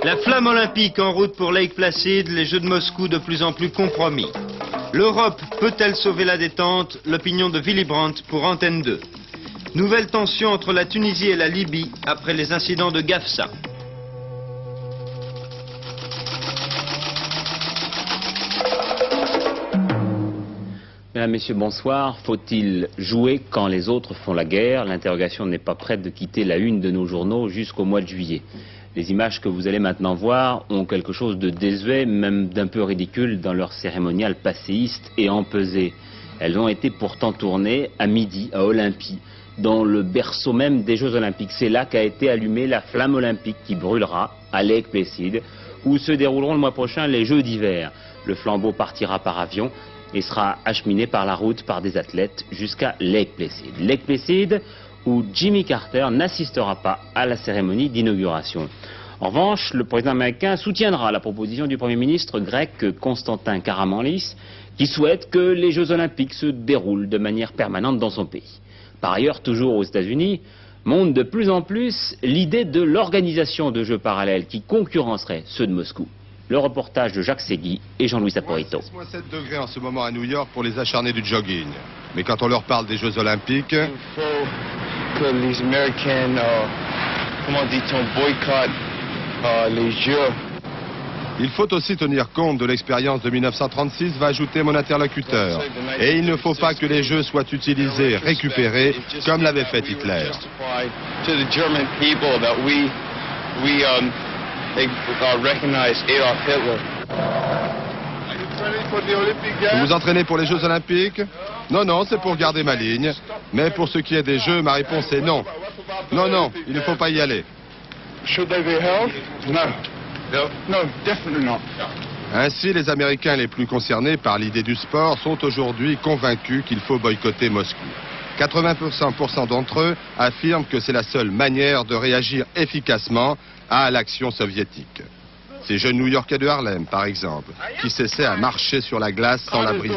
La flamme olympique en route pour Lake Placid, les Jeux de Moscou de plus en plus compromis. L'Europe peut-elle sauver la détente? L'opinion de Willy Brandt pour Antenne 2. Nouvelle tension entre la Tunisie et la Libye après les incidents de Gafsa. Mesdames, Messieurs, bonsoir. Faut-il jouer quand les autres font la guerre? L'interrogation n'est pas prête de quitter la une de nos journaux jusqu'au mois de juillet. Les images que vous allez maintenant voir ont quelque chose de désuet, même d'un peu ridicule dans leur cérémonial passéiste et empesé. Elles ont été pourtant tournées à midi à Olympie, dans le berceau même des Jeux Olympiques. C'est là qu'a été allumée la flamme olympique qui brûlera à Lake Placid, où se dérouleront le mois prochain les Jeux d'hiver. Le flambeau partira par avion et sera acheminé par la route par des athlètes jusqu'à Lake Placid. Lake Placid, où Jimmy Carter n'assistera pas à la cérémonie d'inauguration. En revanche, le président américain soutiendra la proposition du Premier ministre grec Constantin Karamanlis, qui souhaite que les Jeux Olympiques se déroulent de manière permanente dans son pays. Par ailleurs, toujours aux États-Unis, monte de plus en plus l'idée de l'organisation de Jeux parallèles qui concurrenceraient ceux de Moscou. Le reportage de Jacques Segui et Jean-Louis Saporito. Moins 7 degrés en ce moment à New York pour les acharnés du jogging. Mais quand on leur parle des Jeux Olympiques... Il faut que les Américains, comment dit-on, boycottent les Jeux. Il faut aussi tenir compte de l'expérience de 1936, va ajouter mon interlocuteur. Et il ne faut pas que les Jeux soient utilisés, récupérés, comme l'avait fait Hitler. Vous vous entraînez pour les Jeux Olympiques? Non, non, c'est pour garder ma ligne. Mais pour ce qui est des Jeux, ma réponse est non. Non, non, il ne faut pas y aller. Ainsi, les Américains les plus concernés par l'idée du sport sont aujourd'hui convaincus qu'il faut boycotter Moscou. 80% d'entre eux affirment que c'est la seule manière de réagir efficacement à l'action soviétique. Ces jeunes New-Yorkais de Harlem, par exemple, qui s'essaient à marcher sur la glace sans la briser.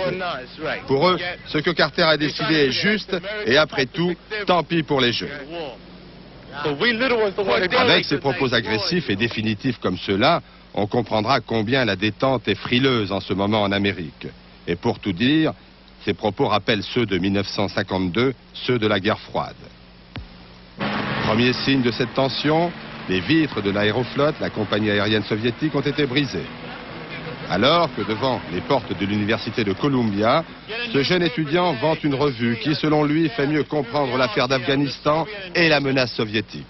Pour eux, ce que Carter a décidé est juste, et après tout, tant pis pour les Jeux. Avec ces propos agressifs et définitifs comme ceux-là, on comprendra combien la détente est frileuse en ce moment en Amérique. Et pour tout dire, ces propos rappellent ceux de 1952, ceux de la guerre froide. Premier signe de cette tension, les vitres de l'Aéroflot, la compagnie aérienne soviétique, ont été brisées. Alors que devant les portes de l'université de Columbia, ce jeune étudiant vante une revue qui, selon lui, fait mieux comprendre l'affaire d'Afghanistan et la menace soviétique.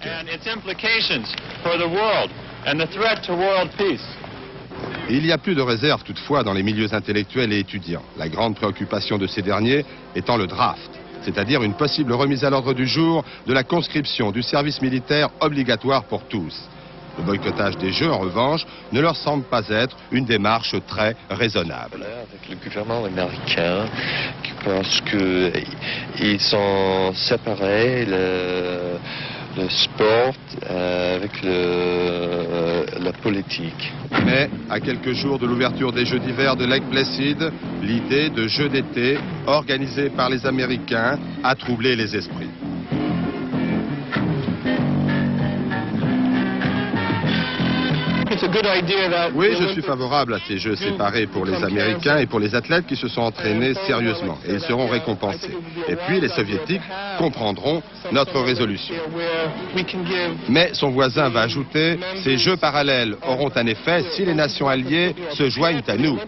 Il n'y a plus de réserve toutefois dans les milieux intellectuels et étudiants. La grande préoccupation de ces derniers étant le draft, c'est-à-dire une possible remise à l'ordre du jour de la conscription du service militaire obligatoire pour tous. Le boycottage des Jeux, en revanche, ne leur semble pas être une démarche très raisonnable. Avec le gouvernement américain, qui pense qu'ils sont séparés, le sport avec la politique. Mais, à quelques jours de l'ouverture des Jeux d'hiver de Lake Placid, l'idée de Jeux d'été, organisée par les Américains, a troublé les esprits. Oui, je suis favorable à ces Jeux séparés pour les Américains et pour les athlètes qui se sont entraînés sérieusement. Et ils seront récompensés. Et puis les Soviétiques comprendront notre résolution. Mais son voisin va ajouter, ces Jeux parallèles auront un effet si les nations alliées se joignent à nous.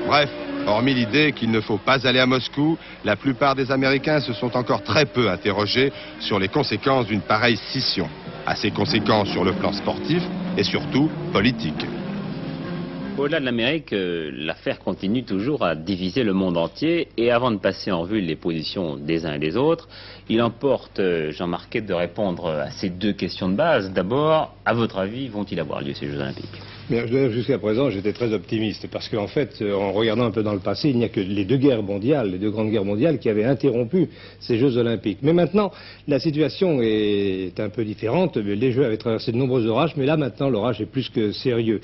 Bref. Hormis l'idée qu'il ne faut pas aller à Moscou, la plupart des Américains se sont encore très peu interrogés sur les conséquences d'une pareille scission. À ses conséquences sur le plan sportif et surtout politique. Au-delà de l'Amérique, l'affaire continue toujours à diviser le monde entier. Et avant de passer en revue les positions des uns et des autres, il importe, Jean-Marc, de répondre à ces deux questions de base. D'abord, à votre avis, vont-ils avoir lieu ces Jeux Olympiques ? Mais jusqu'à présent, j'étais très optimiste parce qu'en fait, en regardant un peu dans le passé, il n'y a que les deux guerres mondiales, les deux grandes guerres mondiales qui avaient interrompu ces Jeux Olympiques. Mais maintenant, la situation est un peu différente. Les Jeux avaient traversé de nombreux orages, mais là maintenant, l'orage est plus que sérieux.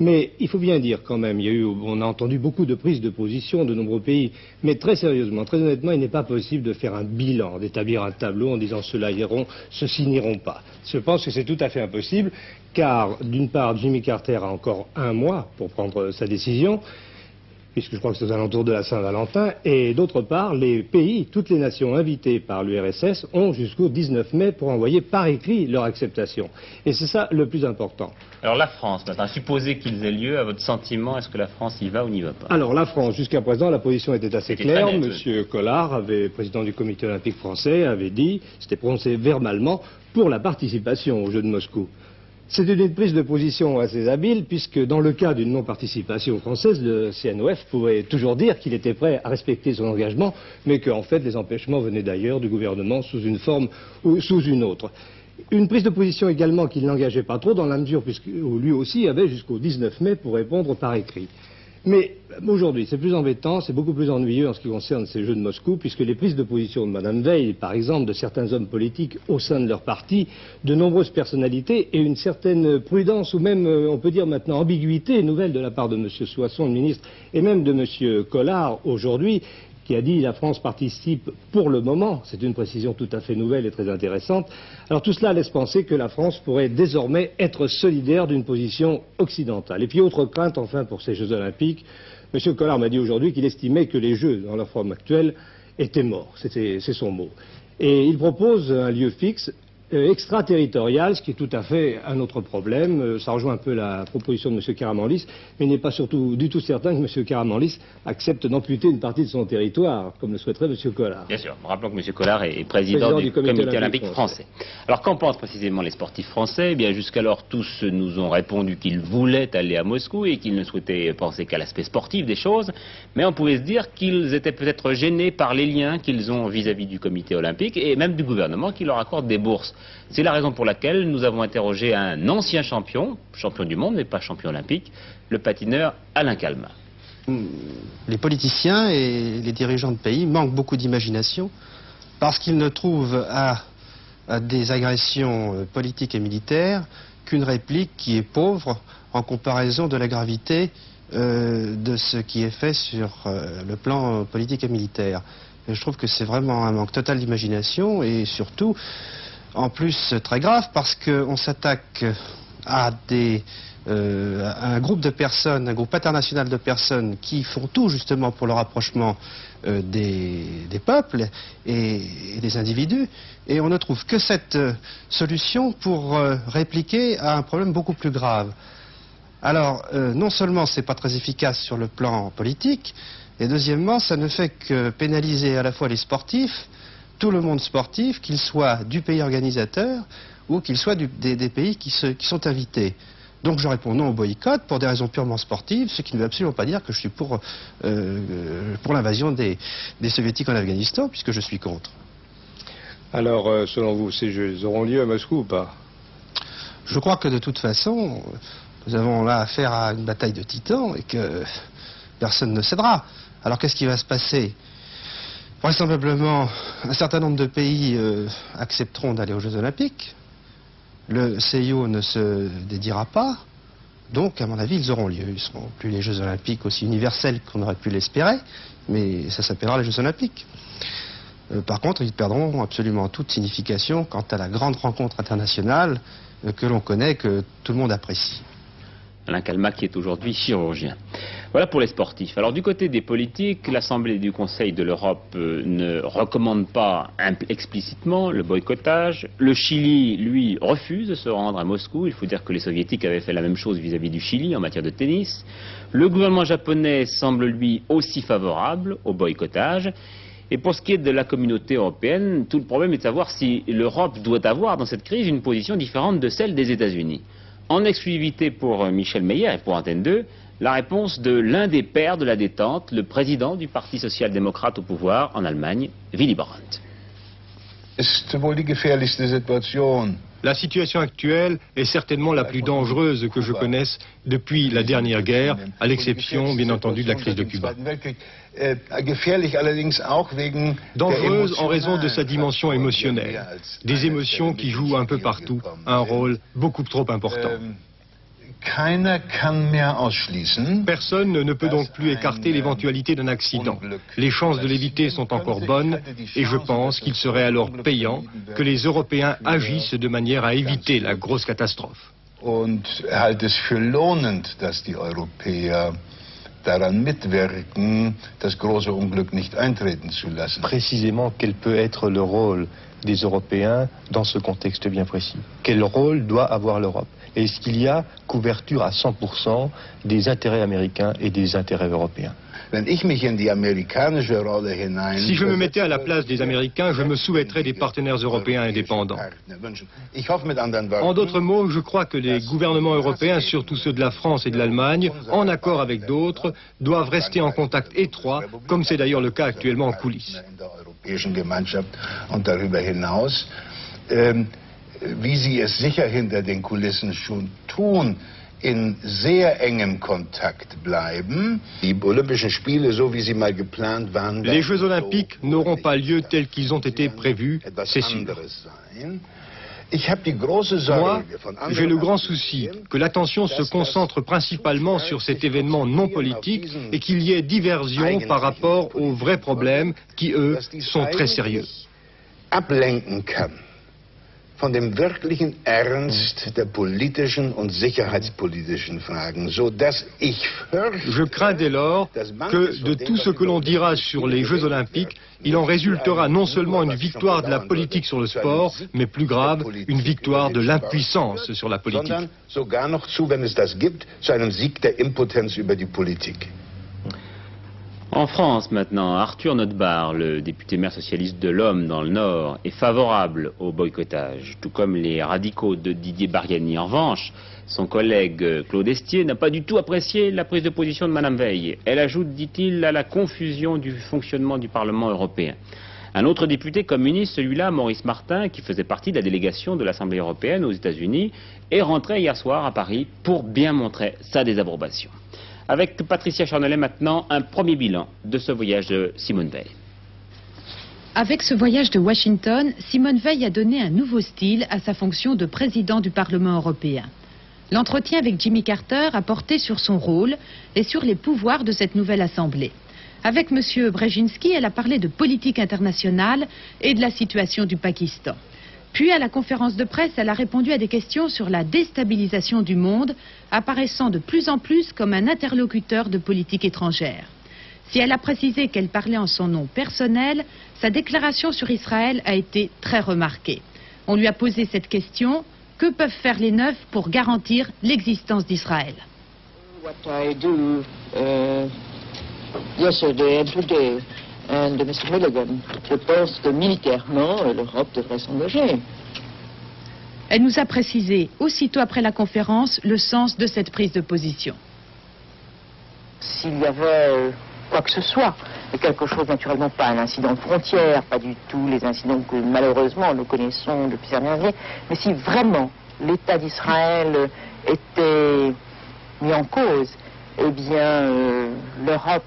Mais il faut bien dire quand même, on a entendu beaucoup de prises de position de nombreux pays, mais très sérieusement, très honnêtement, il n'est pas possible de faire un bilan, d'établir un tableau en disant ceux-là iront, ceux-ci n'iront pas. Je pense que c'est tout à fait impossible, car d'une part, Jimmy Carter a encore un mois pour prendre sa décision, puisque je crois que c'est aux alentours de la Saint-Valentin, et d'autre part, les pays, toutes les nations invitées par l'URSS ont jusqu'au 19 mai pour envoyer par écrit leur acceptation. Et c'est ça le plus important. Alors la France, maintenant, supposez qu'ils aient lieu, à votre sentiment, est-ce que la France y va ou n'y va pas? Alors la France, jusqu'à présent, la position était assez claire. Monsieur Collard, président du comité olympique français, avait dit, s'était prononcé verbalement pour la participation aux Jeux de Moscou. C'était une prise de position assez habile, puisque dans le cas d'une non-participation française, le CNOF pouvait toujours dire qu'il était prêt à respecter son engagement, mais qu'en fait les empêchements venaient d'ailleurs du gouvernement sous une forme ou sous une autre. Une prise de position également qu'il n'engageait pas trop, dans la mesure où lui aussi avait jusqu'au 19 mai pour répondre par écrit. Mais aujourd'hui, c'est plus embêtant, c'est beaucoup plus ennuyeux en ce qui concerne ces Jeux de Moscou, puisque les prises de position de Mme Veil, par exemple, de certains hommes politiques au sein de leur parti, de nombreuses personnalités et une certaine prudence, ou même, on peut dire maintenant, ambiguïté nouvelle de la part de M. Soisson, le ministre, et même de M. Collard, aujourd'hui, qui a dit la France participe pour le moment, c'est une précision tout à fait nouvelle et très intéressante. Alors tout cela laisse penser que la France pourrait désormais être solidaire d'une position occidentale. Et puis autre crainte enfin pour ces Jeux Olympiques, M. Collard m'a dit aujourd'hui qu'il estimait que les Jeux dans leur forme actuelle étaient morts, c'est son mot. Et il propose un lieu fixe, extraterritorial, ce qui est tout à fait un autre problème. Ça rejoint un peu la proposition de M. Karamanlis, mais il n'est pas du tout certain que M. Karamanlis accepte d'amputer une partie de son territoire, comme le souhaiterait M. Collard. Bien sûr, rappelons que M. Collard est président du Comité olympique français. Alors qu'en pensent précisément les sportifs français? Eh bien, jusqu'alors, tous nous ont répondu qu'ils voulaient aller à Moscou et qu'ils ne souhaitaient penser qu'à l'aspect sportif des choses, mais on pouvait se dire qu'ils étaient peut-être gênés par les liens qu'ils ont vis-à-vis du Comité olympique et même du gouvernement qui leur accorde des bourses. C'est la raison pour laquelle nous avons interrogé un ancien champion du monde, mais pas champion olympique, le patineur Alain Calmat. Les politiciens et les dirigeants de pays manquent beaucoup d'imagination parce qu'ils ne trouvent à des agressions politiques et militaires qu'une réplique qui est pauvre en comparaison de la gravité de ce qui est fait sur le plan politique et militaire. Et je trouve que c'est vraiment un manque total d'imagination et surtout, en plus, très grave parce qu'on s'attaque à un groupe de personnes, un groupe international de personnes qui font tout justement pour le rapprochement des peuples et des individus. Et on ne trouve que cette solution pour répliquer à un problème beaucoup plus grave. Alors, non seulement c'est pas très efficace sur le plan politique, et deuxièmement, ça ne fait que pénaliser à la fois les sportifs, tout le monde sportif, qu'il soit du pays organisateur ou qu'il soit des pays qui sont invités. Donc je réponds non au boycott pour des raisons purement sportives, ce qui ne veut absolument pas dire que je suis pour l'invasion des soviétiques en Afghanistan, puisque je suis contre. Alors, selon vous, ces Jeux auront lieu à Moscou ou pas? Je crois que de toute façon, nous avons là affaire à une bataille de titans et que personne ne cédera. Alors qu'est-ce qui va se passer? Vraisemblablement, un certain nombre de pays accepteront d'aller aux Jeux Olympiques. Le CIO ne se dédiera pas. Donc, à mon avis, ils auront lieu. Ils ne seront plus les Jeux Olympiques aussi universels qu'on aurait pu l'espérer, mais ça s'appellera les Jeux Olympiques. Par contre, ils perdront absolument toute signification quant à la grande rencontre internationale que l'on connaît, que tout le monde apprécie. Alain Calmat qui est aujourd'hui chirurgien. Voilà pour les sportifs. Alors du côté des politiques, l'Assemblée du Conseil de l'Europe ne recommande pas explicitement le boycottage. Le Chili, lui, refuse de se rendre à Moscou. Il faut dire que les Soviétiques avaient fait la même chose vis-à-vis du Chili en matière de tennis. Le gouvernement japonais semble, lui, aussi favorable au boycottage. Et pour ce qui est de la communauté européenne, tout le problème est de savoir si l'Europe doit avoir dans cette crise une position différente de celle des États-Unis. En exclusivité pour Michel Meyer et pour Antenne 2, la réponse de l'un des pères de la détente, le président du Parti social-démocrate au pouvoir en Allemagne, Willy Brandt. La situation actuelle est certainement la plus dangereuse que je connaisse depuis la dernière guerre, à l'exception, bien entendu, de la crise de Cuba. Dangereuse en raison de sa dimension émotionnelle, des émotions qui jouent un peu partout un rôle beaucoup trop important. Personne ne peut donc plus écarter l'éventualité d'un accident. Les chances de l'éviter sont encore bonnes et je pense qu'il serait alors payant que les Européens agissent de manière à éviter la grosse catastrophe. Und halte es für lohnend, dass die Europäer daran mitwirken, das große Unglück nicht eintreten zu lassen. Précisément, quel peut être le rôle des Européens dans ce contexte bien précis? Quel rôle doit avoir l'Europe? Est-ce qu'il y a couverture à 100% des intérêts américains et des intérêts européens? Si je me mettais à la place des Américains, je me souhaiterais des partenaires européens indépendants. En d'autres mots, je crois que les gouvernements européens, surtout ceux de la France et de l'Allemagne, en accord avec d'autres, doivent rester en contact étroit, comme c'est d'ailleurs le cas actuellement en coulisses. Wie sie es sicher hinter den Kulissen schon tun, in sehr engem Kontakt bleiben. Die Olympischen Spiele, so wie sie mal geplant waren, les Jeux olympiques n'auront pas lieu tels qu'ils ont été prévus, c'est sûr. Moi, j'ai le grand souci que l'attention se concentre principalement sur cet événement non politique et qu'il y ait diversion par rapport aux vrais problèmes qui, eux, sont très sérieux. Von dem wirklichen Ernst der politischen und sicherheitspolitischen Fragen, so dass ich fürchte, je crains dès lors que de tout ce que l'on dira sur les Jeux Olympiques, il en résultera non seulement une victoire de la politique sur le sport, mais plus grave, une victoire de l'impuissance sur la politique. Sogar noch zu, wenn es das gibt, zu einem Sieg der Impotenz über die Politik. En France maintenant, Arthur Notebaert, le député maire socialiste de l'Homme dans le Nord, est favorable au boycottage, tout comme les radicaux de Didier Bariani. En revanche, son collègue Claude Estier n'a pas du tout apprécié la prise de position de Mme Veil. Elle ajoute, dit-il, à la confusion du fonctionnement du Parlement européen. Un autre député communiste, celui-là, Maurice Martin, qui faisait partie de la délégation de l'Assemblée européenne aux États-Unis, est rentré hier soir à Paris pour bien montrer sa désapprobation. Avec Patricia Charnelet maintenant, un premier bilan de ce voyage de Simone Veil. Avec ce voyage de Washington, Simone Veil a donné un nouveau style à sa fonction de président du Parlement européen. L'entretien avec Jimmy Carter a porté sur son rôle et sur les pouvoirs de cette nouvelle assemblée. Avec M. Brzezinski, elle a parlé de politique internationale et de la situation du Pakistan. Puis, à la conférence de presse, elle a répondu à des questions sur la déstabilisation du monde, apparaissant de plus en plus comme un interlocuteur de politique étrangère. Si elle a précisé qu'elle parlait en son nom personnel, sa déclaration sur Israël a été très remarquée. On lui a posé cette question: que peuvent faire les neufs pour garantir l'existence d'Israël? Yesterday and today, and Mr. Milligan, je pense que militairement, l'Europe devrait s'engager. Elle nous a précisé, aussitôt après la conférence, le sens de cette prise de position. S'il y avait quoi que ce soit, quelque chose naturellement, pas un incident de frontière, pas du tout les incidents que malheureusement nous connaissons depuis ces dernières années, mais si vraiment l'État d'Israël était mis en cause, eh bien l'Europe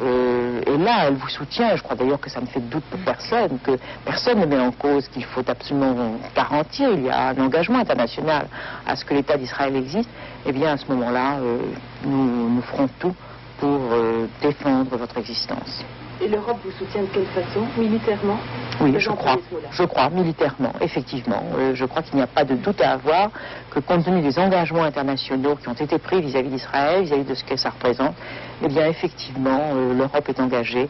est là, elle vous soutient. Je crois d'ailleurs que ça ne fait de doute pour personne, que personne ne met en cause qu'il faut absolument garantir. Il y a un engagement international à ce que l'État d'Israël existe. Eh bien à ce moment-là, nous ferons tout pour défendre votre existence. Et l'Europe vous soutient de quelle façon? Militairement? Oui, je crois, militairement, effectivement. Je crois qu'il n'y a pas de doute à avoir que compte tenu des engagements internationaux qui ont été pris vis-à-vis d'Israël, vis-à-vis de ce que ça représente, eh bien effectivement, l'Europe est engagée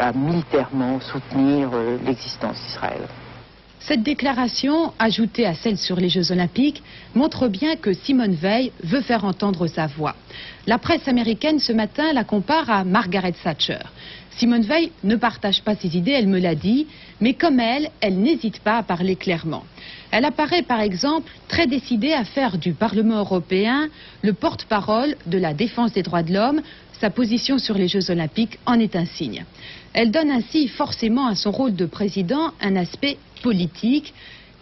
à militairement soutenir l'existence d'Israël. Cette déclaration, ajoutée à celle sur les Jeux Olympiques, montre bien que Simone Veil veut faire entendre sa voix. La presse américaine ce matin la compare à Margaret Thatcher. Simone Veil ne partage pas ses idées, elle me l'a dit, mais comme elle n'hésite pas à parler clairement. Elle apparaît par exemple très décidée à faire du Parlement européen le porte-parole de la défense des droits de l'homme. Sa position sur les Jeux Olympiques en est un signe. Elle donne ainsi forcément à son rôle de président un aspect politique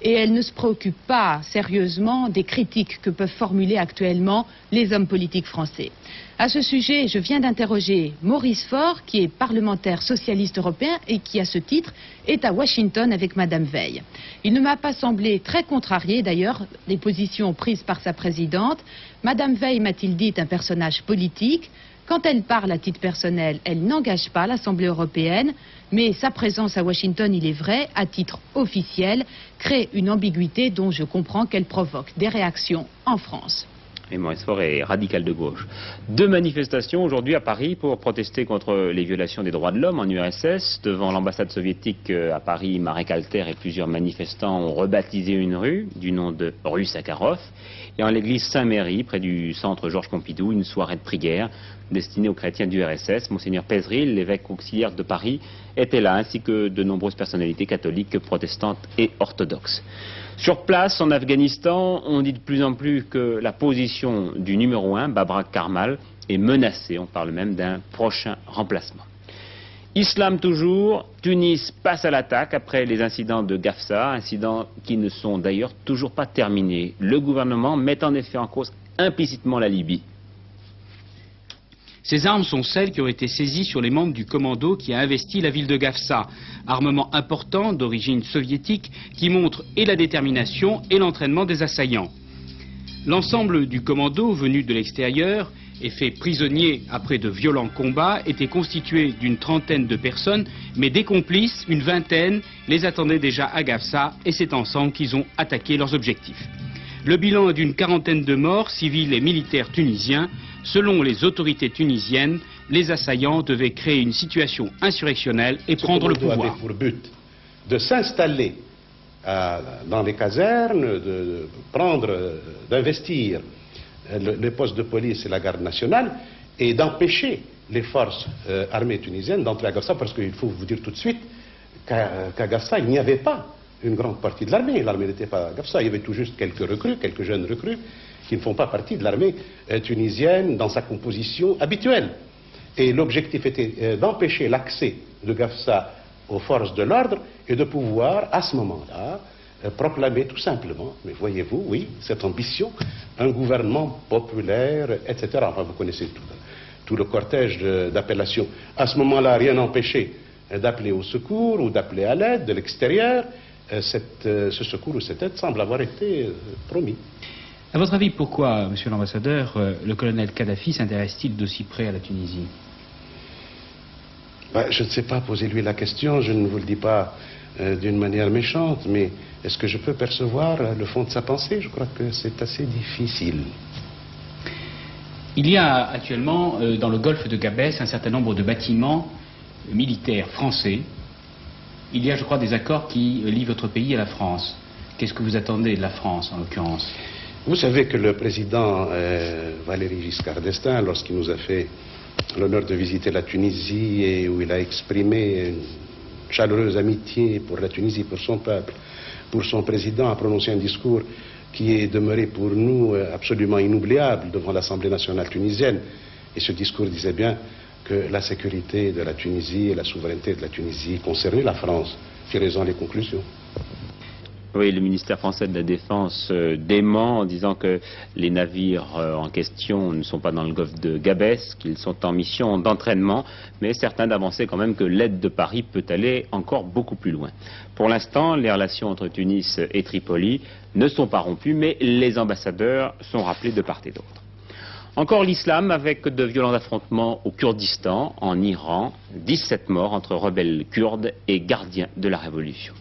et elle ne se préoccupe pas sérieusement des critiques que peuvent formuler actuellement les hommes politiques français. À ce sujet, je viens d'interroger Maurice Faure, qui est parlementaire socialiste européen et qui, à ce titre, est à Washington avec Madame Veil. Il ne m'a pas semblé très contrarié, d'ailleurs, des positions prises par sa présidente. Madame Veil, m'a-t-il dit, est un personnage politique. Quand elle parle à titre personnel, elle n'engage pas l'Assemblée européenne, mais sa présence à Washington, il est vrai, à titre officiel, crée une ambiguïté dont je comprends qu'elle provoque des réactions en France. Et Maurice Faure est radical de gauche. 2 manifestations aujourd'hui à Paris pour protester contre les violations des droits de l'homme en URSS. Devant l'ambassade soviétique à Paris, Marek Alter et plusieurs manifestants ont rebaptisé une rue du nom de rue Sakharov. Et en l'église Saint-Méry, près du centre Georges Pompidou, une soirée de prière destinée aux chrétiens du RSS. Monseigneur Pézeril, l'évêque auxiliaire de Paris, était là, ainsi que de nombreuses personnalités catholiques, protestantes et orthodoxes. Sur place, en Afghanistan, on dit de plus en plus que la position du numéro 1, Babrak Karmal, est menacée. On parle même d'un prochain remplacement. Islam toujours, Tunis passe à l'attaque après les incidents de Gafsa, incidents qui ne sont d'ailleurs toujours pas terminés. Le gouvernement met en effet en cause implicitement la Libye. Ces armes sont celles qui ont été saisies sur les membres du commando qui a investi la ville de Gafsa. Armement important d'origine soviétique qui montre et la détermination et l'entraînement des assaillants. L'ensemble du commando venu de l'extérieur et fait prisonnier après de violents combats était constitué d'une trentaine de personnes, mais des complices, une vingtaine, les attendaient déjà à Gafsa et c'est ensemble qu'ils ont attaqué leurs objectifs. Le bilan est d'une quarantaine de morts, civils et militaires tunisiens. Selon les autorités tunisiennes, les assaillants devaient créer une situation insurrectionnelle et prendre le pouvoir. Avait pour but de s'installer dans les casernes, d'investir les postes de police et la garde nationale et d'empêcher les forces armées tunisiennes d'entrer à Gafsa, parce qu'il faut vous dire tout de suite qu'à Gafsa, il n'y avait pas une grande partie de l'armée. L'armée n'était pas à Gafsa, il y avait tout juste quelques recrues, quelques jeunes recrues, qui ne font pas partie de l'armée tunisienne dans sa composition habituelle. Et l'objectif était d'empêcher l'accès de Gafsa aux forces de l'ordre et de pouvoir, à ce moment-là, proclamer tout simplement, mais voyez-vous, oui, cette ambition, un gouvernement populaire, etc. Enfin, vous connaissez tout le cortège d'appellations. À ce moment-là, rien n'empêchait d'appeler au secours ou d'appeler à l'aide de l'extérieur. Ce secours ou cette aide semble avoir été promis. À votre avis, pourquoi, monsieur l'ambassadeur, le colonel Kadhafi s'intéresse-t-il d'aussi près à la Tunisie? Je ne sais pas, posez-lui la question, je ne vous le dis pas d'une manière méchante, mais est-ce que je peux percevoir le fond de sa pensée? Je crois que c'est assez difficile. Il y a actuellement, dans le golfe de Gabès, un certain nombre de bâtiments militaires français. Il y a, je crois, des accords qui lient votre pays à la France. Qu'est-ce que vous attendez de la France, en l'occurrence? Vous savez que le président Valéry Giscard d'Estaing, lorsqu'il nous a fait l'honneur de visiter la Tunisie et où il a exprimé une chaleureuse amitié pour la Tunisie, pour son peuple, pour son président, a prononcé un discours qui est demeuré pour nous absolument inoubliable devant l'Assemblée nationale tunisienne. Et ce discours disait bien que la sécurité de la Tunisie et la souveraineté de la Tunisie concernait la France. Tirez-en les conclusions. Oui, le ministère français de la Défense dément en disant que les navires en question ne sont pas dans le golfe de Gabès, qu'ils sont en mission d'entraînement, mais certains d'avancer quand même que l'aide de Paris peut aller encore beaucoup plus loin. Pour l'instant, les relations entre Tunis et Tripoli ne sont pas rompues, mais les ambassadeurs sont rappelés de part et d'autre. Encore l'islam avec de violents affrontements au Kurdistan, en Iran, 17 morts entre rebelles kurdes et gardiens de la révolution.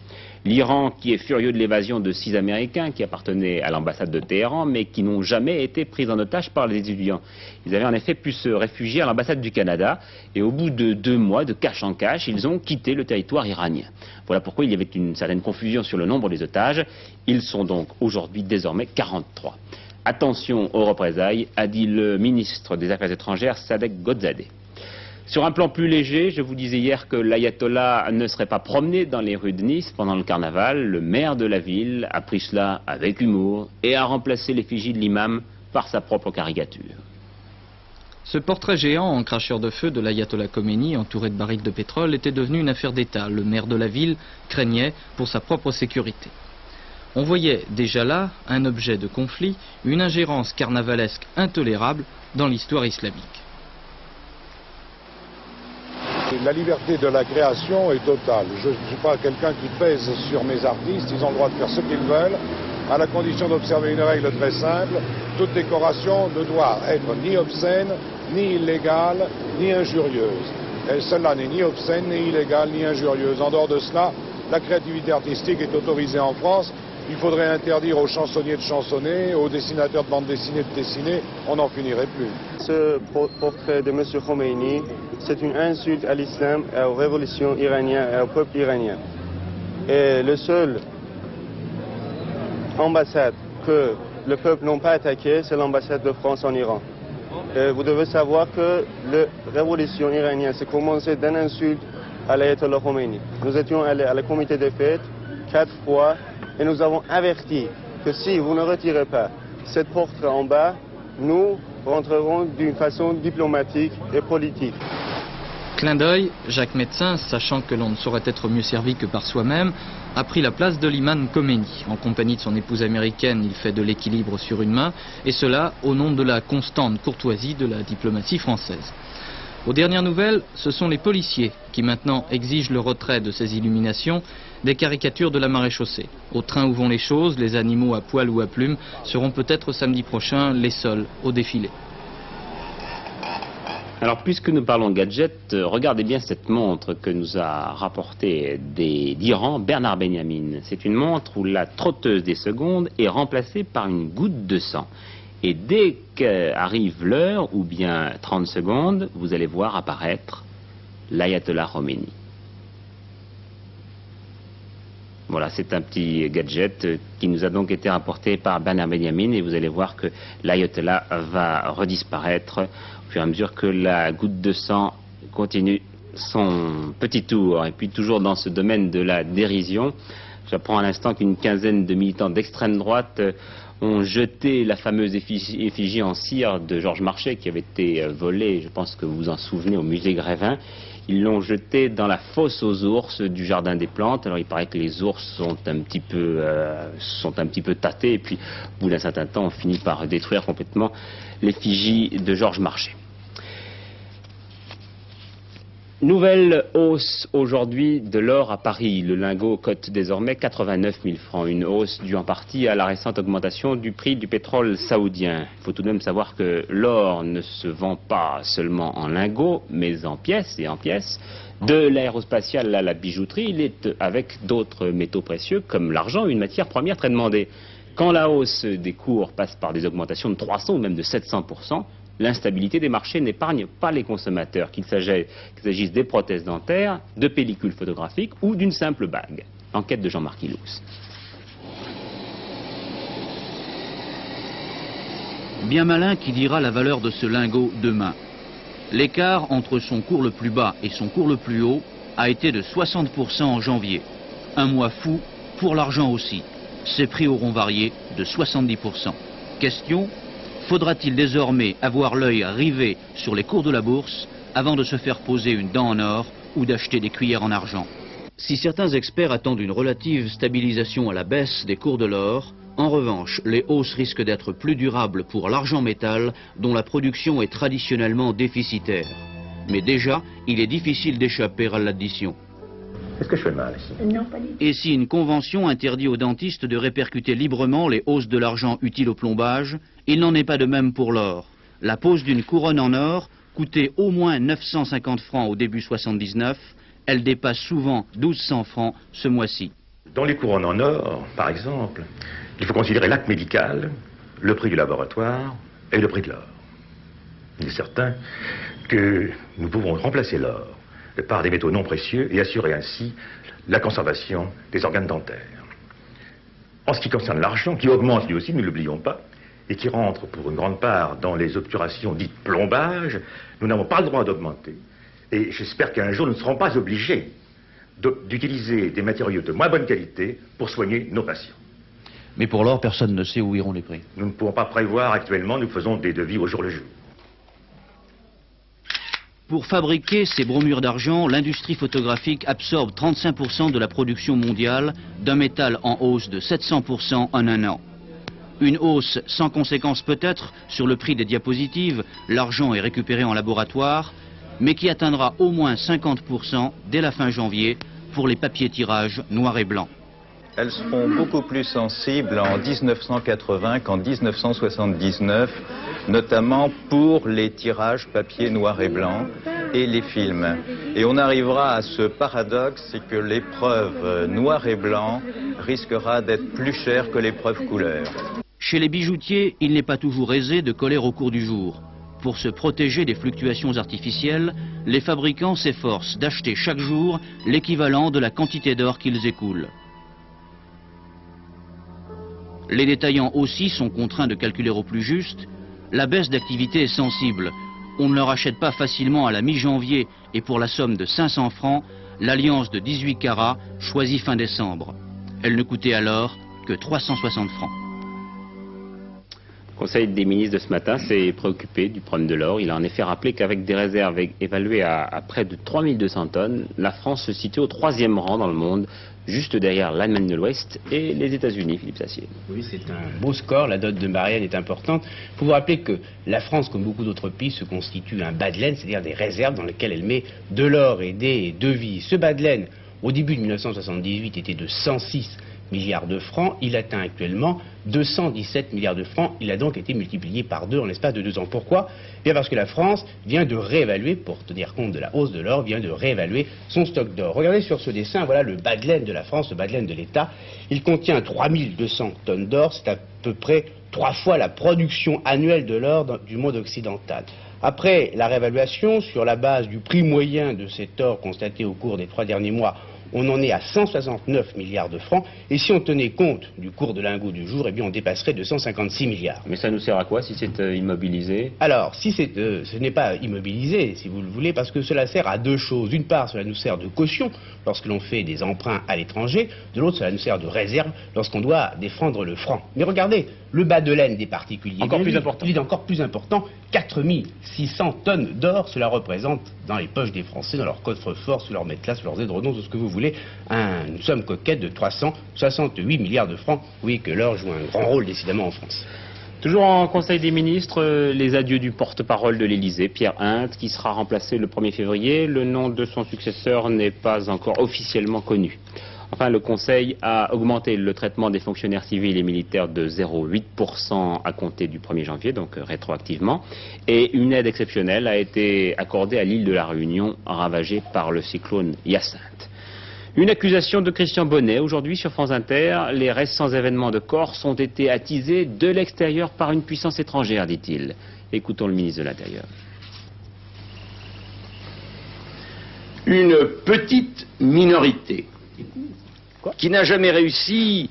L'Iran qui est furieux de l'évasion de 6 Américains qui appartenaient à l'ambassade de Téhéran mais qui n'ont jamais été pris en otage par les étudiants. Ils avaient en effet pu se réfugier à l'ambassade du Canada et au bout de 2 mois de cache en cache, ils ont quitté le territoire iranien. Voilà pourquoi il y avait une certaine confusion sur le nombre des otages. Ils sont donc aujourd'hui désormais 43. Attention aux représailles, a dit le ministre des Affaires étrangères Sadegh Ghozadeh. Sur un plan plus léger, je vous disais hier que l'ayatollah ne serait pas promené dans les rues de Nice pendant le carnaval. Le maire de la ville a pris cela avec humour et a remplacé l'effigie de l'imam par sa propre caricature. Ce portrait géant en cracheur de feu de l'ayatollah Khomeini, entouré de barriques de pétrole, était devenu une affaire d'État. Le maire de la ville craignait pour sa propre sécurité. On voyait déjà là un objet de conflit, une ingérence carnavalesque intolérable dans l'histoire islamique. La liberté de la création est totale. Je ne suis pas quelqu'un qui pèse sur mes artistes, ils ont le droit de faire ce qu'ils veulent, à la condition d'observer une règle très simple: toute décoration ne doit être ni obscène, ni illégale, ni injurieuse. Et celle-là n'est ni obscène, ni illégale, ni injurieuse. En dehors de cela, la créativité artistique est autorisée en France. Il faudrait interdire aux chansonniers de chansonner, aux dessinateurs de bande dessinée de dessiner, on n'en finirait plus. Ce portrait de M. Khomeini, c'est une insulte à l'islam, et aux révolutions iraniennes et au peuple iranien. Et le seul ambassade que le peuple n'a pas attaqué, c'est l'ambassade de France en Iran. Et vous devez savoir que la révolution iranienne s'est commencée d'une insulte à l'ayatollah Khomeini. Nous étions allés à la comité des fêtes 4 fois et nous avons averti que si vous ne retirez pas cette portrait en bas, nous rentrerons d'une façon diplomatique et politique. Clin d'œil, Jacques Médecin, sachant que l'on ne saurait être mieux servi que par soi-même, a pris la place de l'imam Khomeini. En compagnie de son épouse américaine, il fait de l'équilibre sur une main, et cela au nom de la constante courtoisie de la diplomatie française. Aux dernières nouvelles, ce sont les policiers qui maintenant exigent le retrait de ces illuminations des caricatures de la maréchaussée. Au train où vont les choses, les animaux à poil ou à plumes seront peut-être samedi prochain les seuls au défilé. Alors, puisque nous parlons gadget, regardez bien cette montre que nous a rapportée d'Iran Bernard Benyamin. C'est une montre où la trotteuse des secondes est remplacée par une goutte de sang. Et dès qu'arrive l'heure, ou bien 30 secondes, vous allez voir apparaître l'ayatollah Khomeini. Voilà, c'est un petit gadget qui nous a donc été rapporté par Bernard Benyamin, et vous allez voir que l'ayatollah va redisparaître au fur et à mesure que la goutte de sang continue son petit tour. Et puis toujours dans ce domaine de la dérision, j'apprends à l'instant qu'une quinzaine de militants d'extrême droite ont jeté la fameuse effigie en cire de Georges Marchais qui avait été volée, je pense que vous vous en souvenez, au musée Grévin. Ils l'ont jetée dans la fosse aux ours du Jardin des Plantes. Alors il paraît que les ours sont un petit peu tâtés, et puis au bout d'un certain temps on finit par détruire complètement l'effigie de Georges Marchais. Nouvelle hausse aujourd'hui de l'or à Paris. Le lingot cote désormais 89 000 francs. Une hausse due en partie à la récente augmentation du prix du pétrole saoudien. Il faut tout de même savoir que l'or ne se vend pas seulement en lingots, mais en pièces et en pièces. De l'aérospatiale à la bijouterie, il est avec d'autres métaux précieux comme l'argent, une matière première très demandée. Quand la hausse des cours passe par des augmentations de 300 ou même de 700%, l'instabilité des marchés n'épargne pas les consommateurs, qu'il s'agisse des prothèses dentaires, de pellicules photographiques ou d'une simple bague. Enquête de Jean-Marc Ilous. Bien malin qui dira la valeur de ce lingot demain. L'écart entre son cours le plus bas et son cours le plus haut a été de 60% en janvier. Un mois fou pour l'argent aussi. Ses prix auront varié de 70%. Question: faudra-t-il désormais avoir l'œil rivé sur les cours de la bourse avant de se faire poser une dent en or ou d'acheter des cuillères en argent? Si certains experts attendent une relative stabilisation à la baisse des cours de l'or, en revanche, les hausses risquent d'être plus durables pour l'argent métal dont la production est traditionnellement déficitaire. Mais déjà, il est difficile d'échapper à l'addition. Est-ce que je fais mal ici? Non, pas du tout. Et si une convention interdit aux dentistes de répercuter librement les hausses de l'argent utile au plombage, il n'en est pas de même pour l'or. La pose d'une couronne en or coûtait au moins 950 francs au début 79, elle dépasse souvent 1200 francs ce mois-ci. Dans les couronnes en or, par exemple, il faut considérer l'acte médical, le prix du laboratoire et le prix de l'or. Il est certain que nous pouvons remplacer l'or par des métaux non précieux et assurer ainsi la conservation des organes dentaires. En ce qui concerne l'argent, qui augmente lui aussi, ne l'oublions pas, et qui rentre pour une grande part dans les obturations dites plombage, nous n'avons pas le droit d'augmenter. Et j'espère qu'un jour nous ne serons pas obligés d'utiliser des matériaux de moins bonne qualité pour soigner nos patients. Mais pour l'or, personne ne sait où iront les prix. Nous ne pouvons pas prévoir actuellement, nous faisons des devis au jour le jour. Pour fabriquer ces bromures d'argent, l'industrie photographique absorbe 35% de la production mondiale d'un métal en hausse de 700% en un an. Une hausse sans conséquence peut-être sur le prix des diapositives, l'argent est récupéré en laboratoire, mais qui atteindra au moins 50% dès la fin janvier pour les papiers tirages noir et blanc. Elles seront beaucoup plus sensibles en 1980 qu'en 1979, notamment pour les tirages papier noir et blanc et les films. Et on arrivera à ce paradoxe, c'est que l'épreuve noir et blanc risquera d'être plus chère que l'épreuve couleur. Chez les bijoutiers, il n'est pas toujours aisé de coller au cours du jour. Pour se protéger des fluctuations artificielles, les fabricants s'efforcent d'acheter chaque jour l'équivalent de la quantité d'or qu'ils écoulent. Les détaillants aussi sont contraints de calculer au plus juste. La baisse d'activité est sensible. On ne leur achète pas facilement à la mi-janvier et pour la somme de 500 francs, l'alliance de 18 carats choisie fin décembre. Elle ne coûtait alors que 360 francs. Le Conseil des ministres de ce matin s'est préoccupé du problème de l'or. Il a en effet rappelé qu'avec des réserves évaluées à près de 3200 tonnes, la France se situe au 3e rang dans le monde, juste derrière l'Allemagne de l'Ouest et les États-Unis, Philippe Sassier. Oui, c'est un beau score, la dot de Marianne est importante. Il faut vous rappeler que la France, comme beaucoup d'autres pays, se constitue un bas de laine, c'est-à-dire des réserves dans lesquelles elle met de l'or et des devises. Ce bas de laine, au début de 1978, était de 106 milliards de francs, il atteint actuellement 217 milliards de francs, il a donc été multiplié par 2 en l'espace de 2 ans. Pourquoi? Bien parce que la France vient de réévaluer, pour tenir compte de la hausse de l'or, vient de réévaluer son stock d'or. Regardez sur ce dessin, voilà le bas de laine de la France, le bas de laine de l'État. Il contient 3200 tonnes d'or, c'est à peu près 3 fois la production annuelle de l'or du monde occidental. Après la réévaluation, sur la base du prix moyen de cet or constaté au cours des 3 derniers mois, on en est à 169 milliards de francs, et si on tenait compte du cours de lingot du jour, eh bien on dépasserait 256 milliards. Mais ça nous sert à quoi si c'est immobilisé? Alors, si ce n'est pas immobilisé, si vous le voulez, parce que cela sert à 2 choses. D'une part, cela nous sert de caution lorsque l'on fait des emprunts à l'étranger, de l'autre, cela nous sert de réserve lorsqu'on doit défendre le franc. Mais regardez, le bas de laine des particuliers, encore plus important. Il est encore plus important, 4600 tonnes d'or, cela représente dans les poches des Français, dans leur coffre-fort, sous leur matelas, sous leurs édredons, tout ce que vous voulez, une somme coquette de 368 milliards de francs. Oui, que l'or joue un grand rôle décidément en France. Toujours en Conseil des ministres, les adieux du porte-parole de l'Élysée, Pierre Hintz, qui sera remplacé le 1er février. Le nom de son successeur n'est pas encore officiellement connu. Enfin, le Conseil a augmenté le traitement des fonctionnaires civils et militaires de 0,8% à compter du 1er janvier, donc rétroactivement. Et une aide exceptionnelle a été accordée à l'île de la Réunion, ravagée par le cyclone Hyacinthe. Une accusation de Christian Bonnet aujourd'hui sur France Inter. Les récents événements de Corse ont été attisés de l'extérieur par une puissance étrangère, dit-il. Écoutons le ministre de l'Intérieur. Une petite minorité qui n'a jamais réussi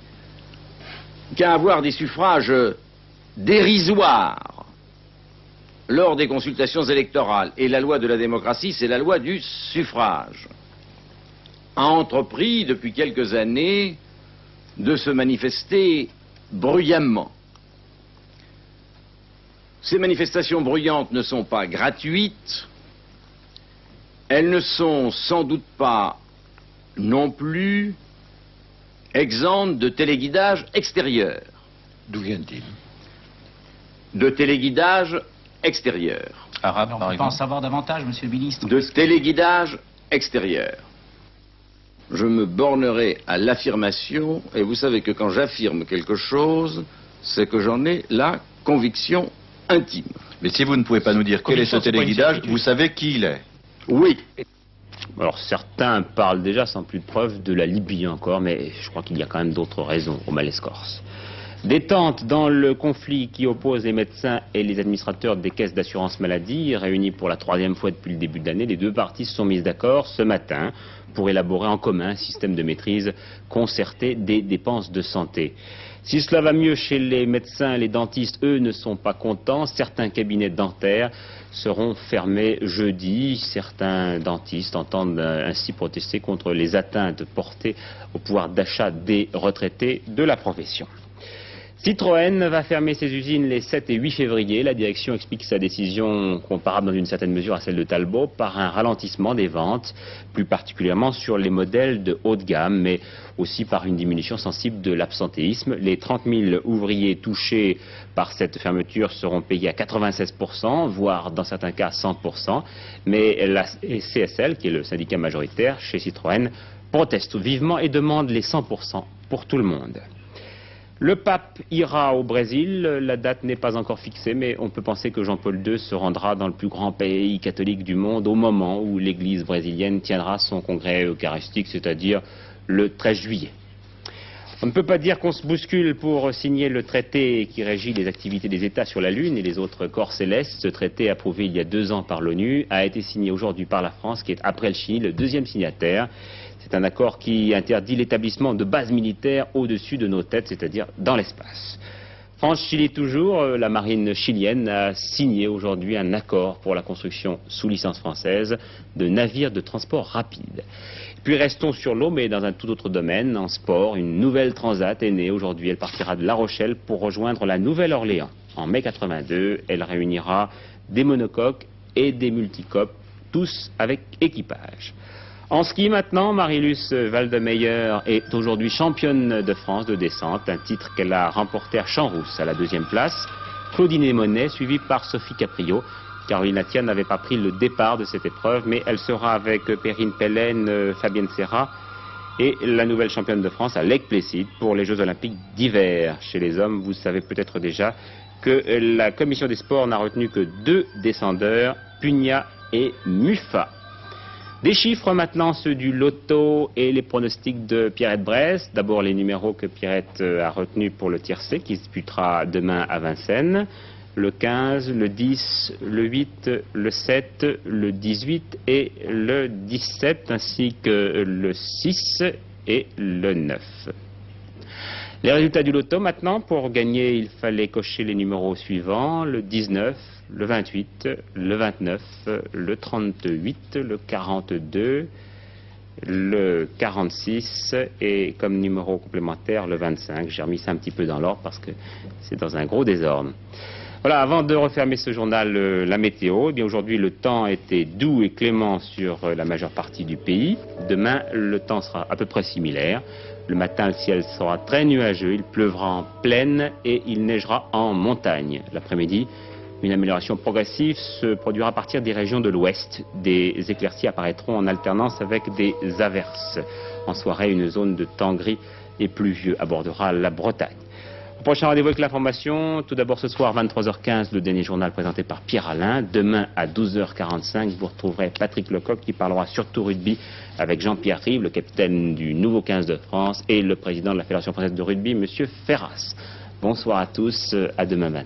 qu'à avoir des suffrages dérisoires lors des consultations électorales. Et la loi de la démocratie, c'est la loi du suffrage, a entrepris depuis quelques années de se manifester bruyamment. Ces manifestations bruyantes ne sont pas gratuites, elles ne sont sans doute pas non plus exemptes de téléguidage extérieur. D'où vient-il? De téléguidage extérieur. Arabe, par exemple. On peut en savoir davantage, monsieur le ministre. De téléguidage extérieur. Je me bornerai à l'affirmation, et vous savez que quand j'affirme quelque chose, c'est que j'en ai la conviction intime. Mais si vous ne pouvez pas nous dire quel est ce téléguidage, vous savez qui il est? Oui. Alors certains parlent déjà sans plus de preuves de la Libye encore, mais je crois qu'il y a quand même d'autres raisons au malaise corse. Détente dans le conflit qui oppose les médecins et les administrateurs des caisses d'assurance maladie. Réunis pour la 3e fois depuis le début de l'année, les deux parties se sont mises d'accord ce matin pour élaborer en commun un système de maîtrise concerté des dépenses de santé. Si cela va mieux chez les médecins, les dentistes, eux, ne sont pas contents. Certains cabinets dentaires seront fermés jeudi. Certains dentistes entendent ainsi protester contre les atteintes portées au pouvoir d'achat des retraités de la profession. Citroën va fermer ses usines les 7 et 8 février. La direction explique sa décision, comparable dans une certaine mesure à celle de Talbot, par un ralentissement des ventes, plus particulièrement sur les modèles de haut de gamme, mais aussi par une diminution sensible de l'absentéisme. Les 30 000 ouvriers touchés par cette fermeture seront payés à 96%, voire dans certains cas 100%. Mais la CSL, qui est le syndicat majoritaire chez Citroën, proteste vivement et demande les 100% pour tout le monde. Le pape ira au Brésil, la date n'est pas encore fixée, mais on peut penser que Jean-Paul II se rendra dans le plus grand pays catholique du monde au moment où l'église brésilienne tiendra son congrès eucharistique, c'est-à-dire le 13 juillet. On ne peut pas dire qu'on se bouscule pour signer le traité qui régit les activités des États sur la Lune et les autres corps célestes. Ce traité, approuvé il y a 2 ans par l'ONU, a été signé aujourd'hui par la France, qui est, après le Chili, le 2e signataire. C'est un accord qui interdit l'établissement de bases militaires au-dessus de nos têtes, c'est-à-dire dans l'espace. France-Chili toujours, la marine chilienne a signé aujourd'hui un accord pour la construction sous licence française de navires de transport rapide. Puis restons sur l'eau, mais dans un tout autre domaine, en sport, une nouvelle transat est née aujourd'hui. Elle partira de La Rochelle pour rejoindre la Nouvelle-Orléans. En mai 82, elle réunira des monocoques et des multicoques, tous avec équipage. En ski maintenant, Marie-Luce Waldemeyer est aujourd'hui championne de France de descente, un titre qu'elle a remporté à Champs-Rousse à la 2e place. Claudine Monet, suivie par Sophie Caprio. Caroline Attia n'avait pas pris le départ de cette épreuve, mais elle sera avec Perrine Pellen, Fabienne Serra et la nouvelle championne de France à Lake Placid pour les Jeux Olympiques d'hiver. Chez les hommes, vous savez peut-être déjà que la commission des sports n'a retenu que 2 descendeurs, Pugna et Muffat. Des chiffres maintenant, ceux du loto et les pronostics de Pierrette Bresse. D'abord les numéros que Pierrette a retenus pour le tiercé qui se disputera demain à Vincennes. Le 15, le 10, le 8, le 7, le 18 et le 17, ainsi que le 6 et le 9. Les résultats du loto maintenant, pour gagner, il fallait cocher les numéros suivants, le 19, le 28, le 29, le 38, le 42, le 46 et comme numéro complémentaire le 25. J'ai remis ça un petit peu dans l'ordre parce que c'est dans un gros désordre. Voilà, avant de refermer ce journal, la météo, eh bien aujourd'hui le temps était doux et clément sur la majeure partie du pays. Demain, le temps sera à peu près similaire. Le matin, le ciel sera très nuageux, il pleuvra en plaine et il neigera en montagne. L'après-midi, une amélioration progressive se produira à partir des régions de l'ouest. Des éclaircies apparaîtront en alternance avec des averses. En soirée, une zone de temps gris et pluvieux abordera la Bretagne. Au prochain rendez-vous avec l'information, tout d'abord ce soir 23h15, le dernier journal présenté par Pierre Alain. Demain à 12h45, vous retrouverez Patrick Lecoq qui parlera surtout rugby avec Jean-Pierre Rive, le capitaine du nouveau 15 de France, et le président de la Fédération française de rugby, Monsieur Ferras. Bonsoir à tous, à demain 20h.